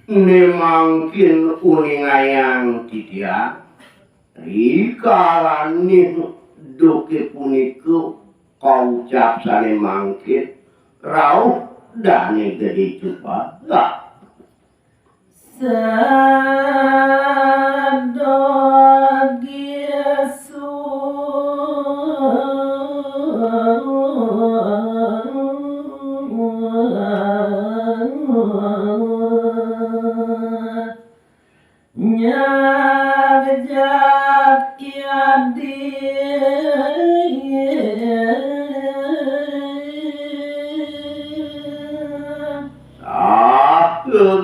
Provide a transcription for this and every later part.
Nemangkin uningayang titia rikalaning duke puniku kaucap sane mangkin rauh dane gede cupa gak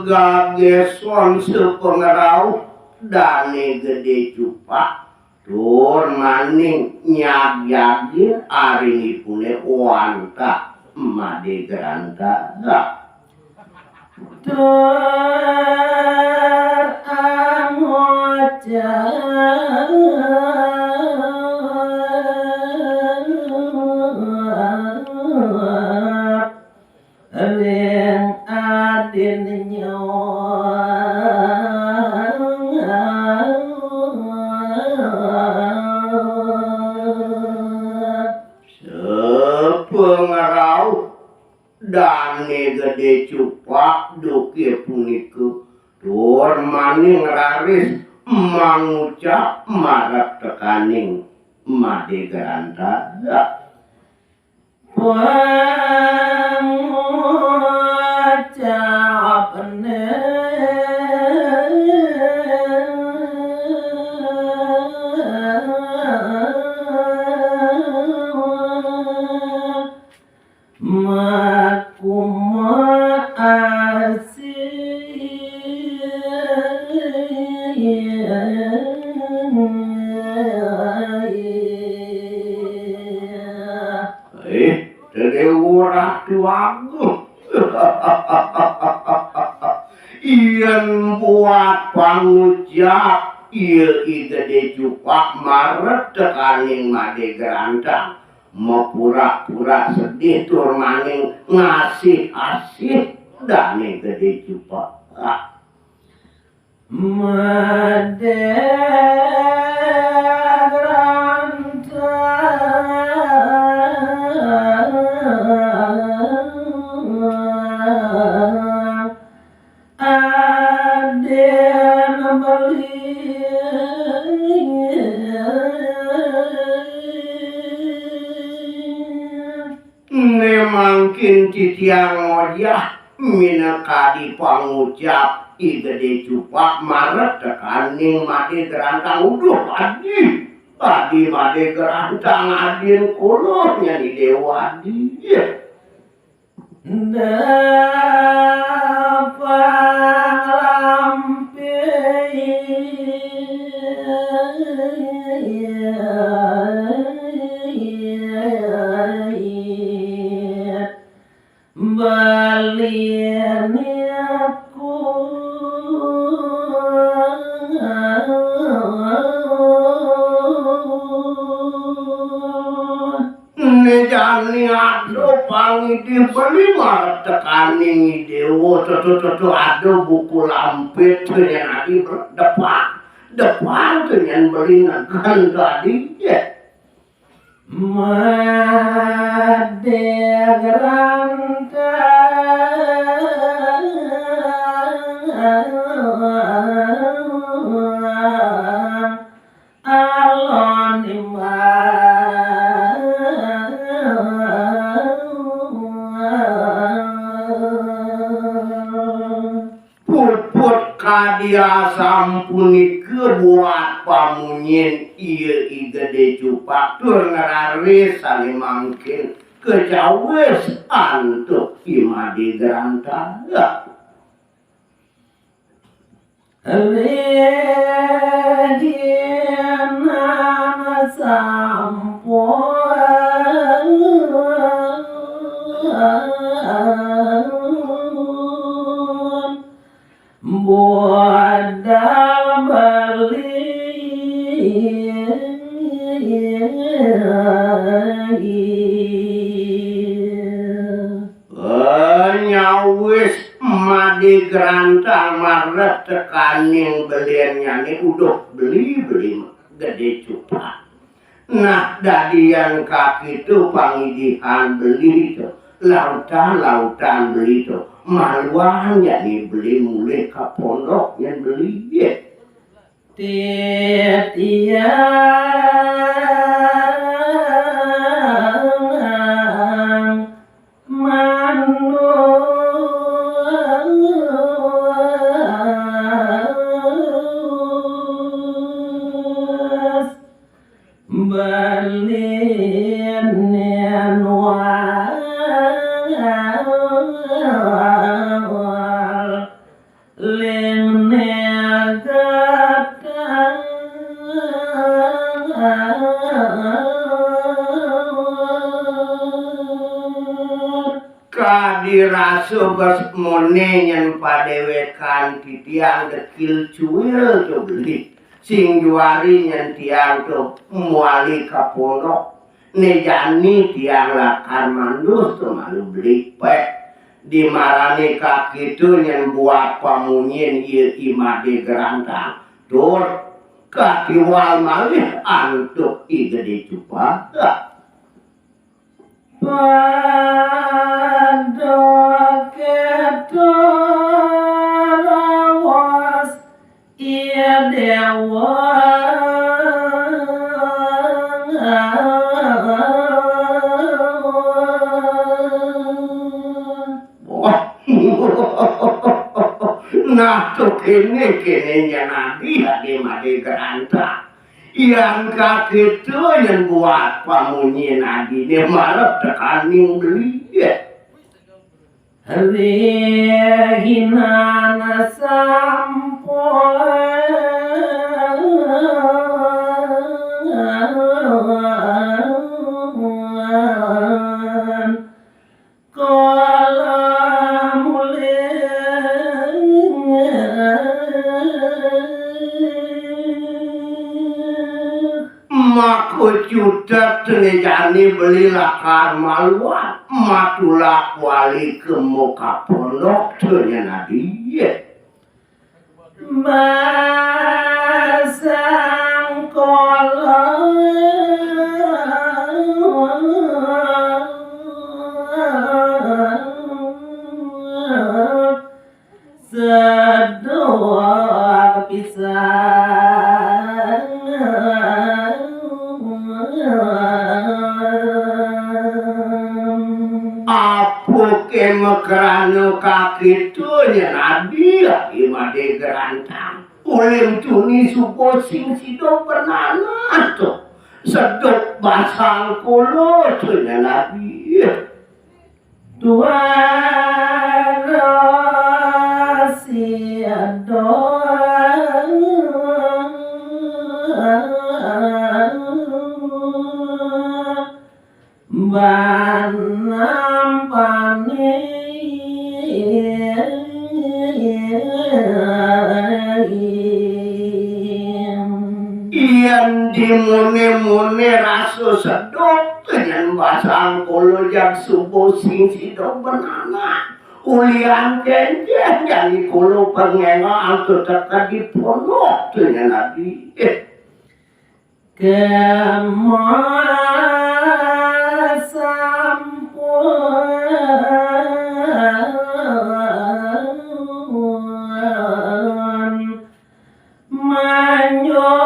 gageson sepengerau dane gede cupa tur maning nyag-yagi arinipune wanta made geranta gak dane gede cupak duke puniku tur maning raris mangucap marat tekaning made geranta gak Iyan buat pangucap iya gede cupak maret tekaning made gerantang mau pura-pura sedih tur maning ngasih asih dane gede cupak made mangkin titiang ngojah minakadi pangucap i gede cupak maret tekaning made gerantang uduh tadi made gerantang adin kulurnya di dewadi jani ado pangiti beli maret tekaning dewo toto ado buku lampet yang adi depan yang beli nagan tadi made geranta alon puput kadi dia sampuni buat pamunyin iya gede cupak tur ngeraris sani mangkin kejawes antuk imadi gerantara Rediana sampun Buadal nyawis madi gerantang marep tekaning beliannya nih udah beli gede cupa. Nah dari yang kaki itu pangidihan beli itu lautan beli itu maluan ya nih beli mulai ke pondok yang beli ya. Titiang manus balinian wal kadiraso bas mone yang padewekan titiang dekil cuil to beli sing juari yang tiang to muali kapondok nejani tiang lakar mandus to malu beli pek dimarani kaki itu yang buat pamunyin iya imade gerantang tur kaki wal malih antuk igede cupa Pada ketarawas ia dewa nah tuh kene nabi hadi made gerantang yang kaki itu yang buat pamunyin adi dia malah tekaning beli ya Rehinana sampun kala Maku cudak tenejani belilah karmaluan matulak wali ke muka pondok tenya nabi Masang kolak sedoa pisang Apu kemekerano kaki tunya nabi imade gerantang ulim tuni supo sing sido bernana to sedok basang kulo tunya nabi Tuhan rahasia banam Iyan dimune-mune raso sedok dengan basang kolo jak subuh sing sido benana ulian kenjen jadi kolo pengenga atau teka di pondok dengan nabi kemasampun manyos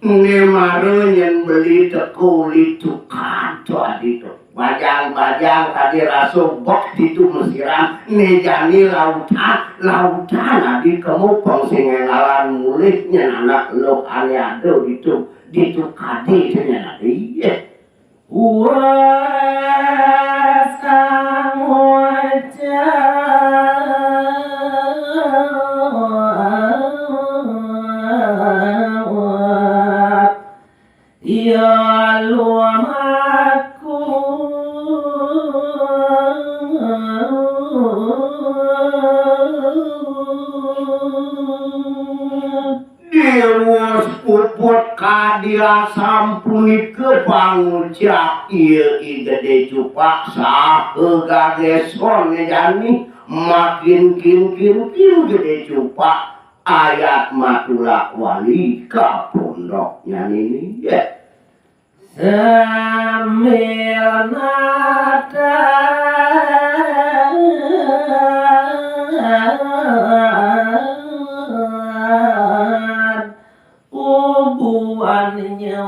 Nemaru yang beli tekuli tukan tuan Sayang tadi raso bok itu mesiran nejani lautan adi kamu sing ngalan mulih anak lo ane ado itu kadi nya iya sang wajah ya luamaku Dewas puput kadia sampuni ke pangucap iya gede cupak sahe gageson jani makin kin gede cupak ayat matulak wali ka pondoknya ini ya sambil nada ubuannya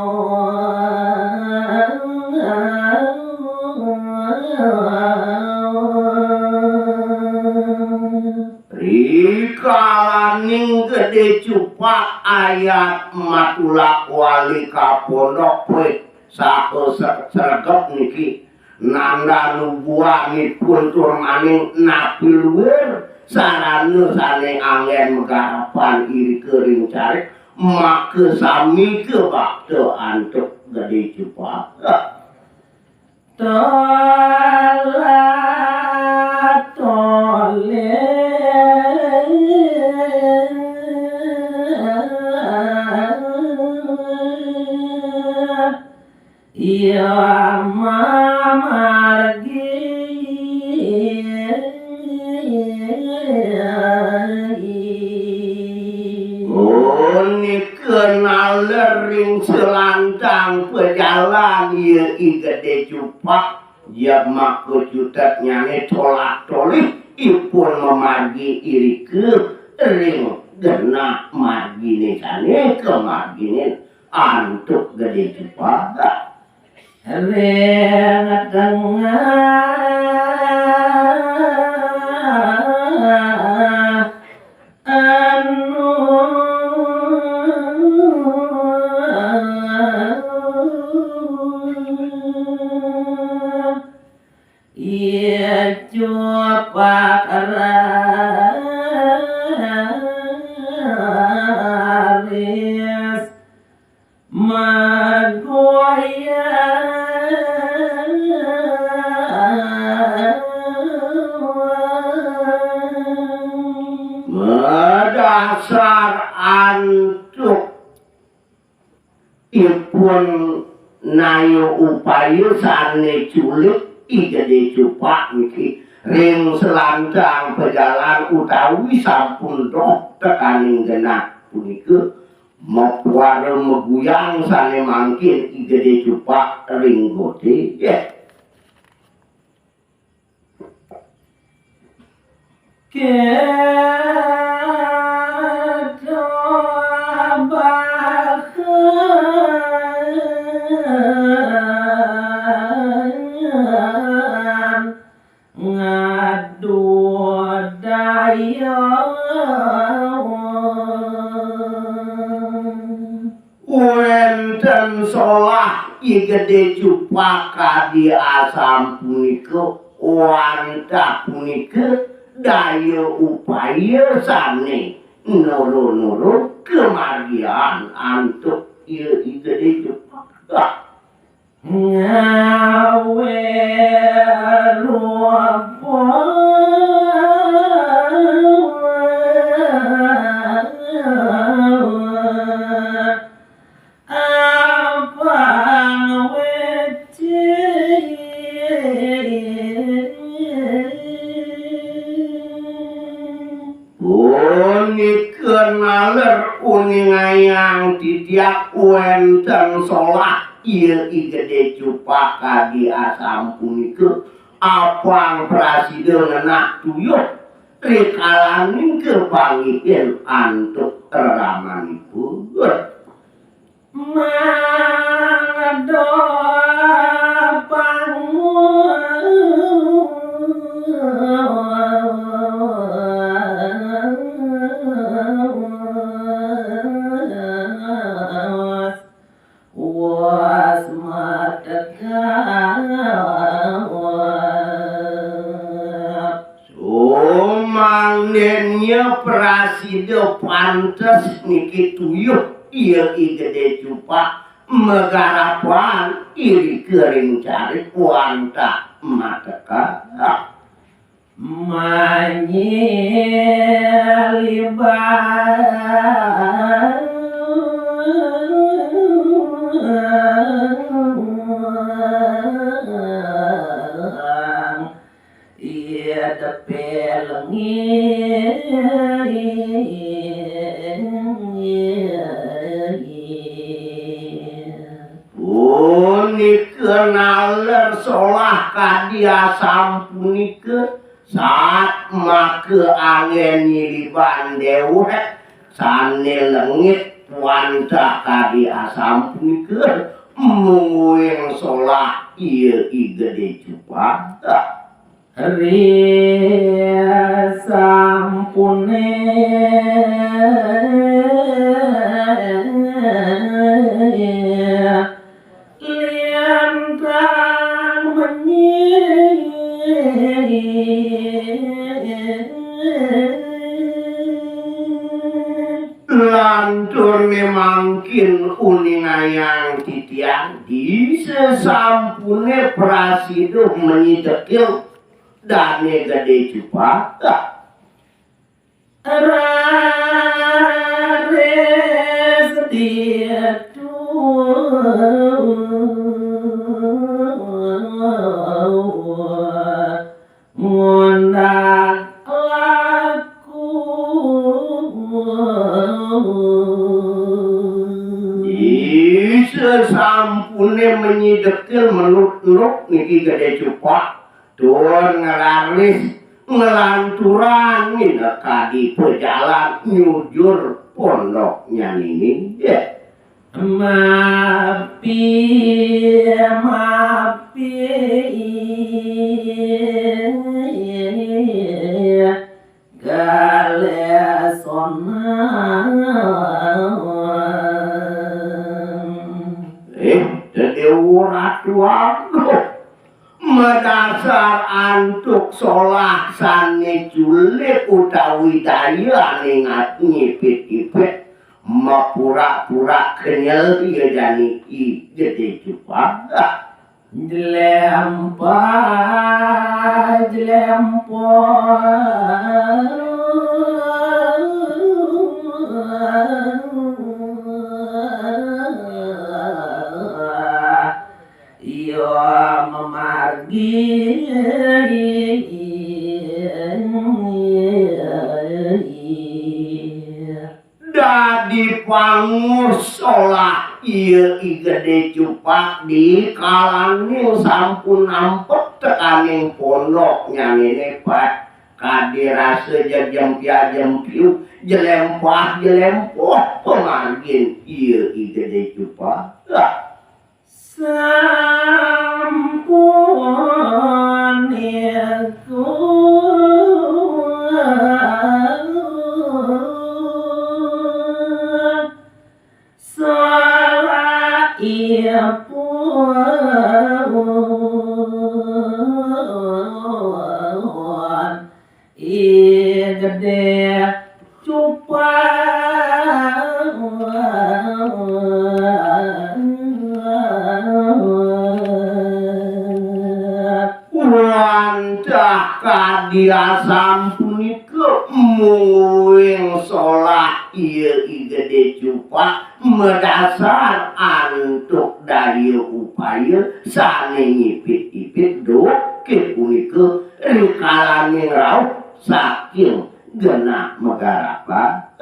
Rikalaning gede cupak ayat matulak wali ka pondok we saho sregep niki nanda nubuani kultur maning napi luwer sarana sane angen megarapan iri kering cari make sami ke bakte antuk gede cupak ya mamargi Oni kenal lering selantang pejalan ya gede cupak ya maku jutat nyane tolak tolih ipun memargi iri ke ring genah margine sane ke margine antuk gede cupak ring tengah anu ia coba raris Madasar antuk ipun nayo upaya sane culik gede cupak niki ring selantang pejalan utawi sampun doh tekaning genah punika mapuare meguyang sane mangkin gede cupak ring gode ya Wenten solah gede cupak kadi asam punika wantah punika daya upaya sane noro-noro kemargian antuk ieu gede cupak ngawe rupa kenaler uningayang titiak wenten solah ieu gede cupak kadi asam punika apang prasida ngenah tuyuh rikalaning kepangihin antuk ramanipun mangdo pangun mangdennya prasida pantes niki tuyuh ieu I gede cupak megarapan iri kering cari wanta mateka ia kenal solah kadia sampunike saat make angin nyiliban dewek sane lengit wanta kadia sampunike mungguing solah ieu I gede cupak Ria sampune liantang lantur memangkin uninayang titiang di sesampune prasido menyidekil dane gede cupak rares diatu ngondak laku di sesampune menyidekil menurut niki gede cupak tur ngelaris ngelanturan mineka di pejalan nyujur pondoknya ini mapi galesona jadi urat waduh medasar antuk solah sane julip utawi daya ningat nyipit-ipit mapura-pura kenyel ieu jani I gede cupak jelempah iyo memargi dadi pangus olah ieu I gede cupak di kalaning sampun nampet tekaning pondok nyangene pat kadirase jejempia-jempiu jelempah pemargin ieu I gede cupak sampun iku salah ia pun I gede cupak wantah kadia sampunike mungguing solah ieu I gede cupak medasar antuk daya upaya sane nyipit-ipit doke punike rikalaning rauh saking genah megarapa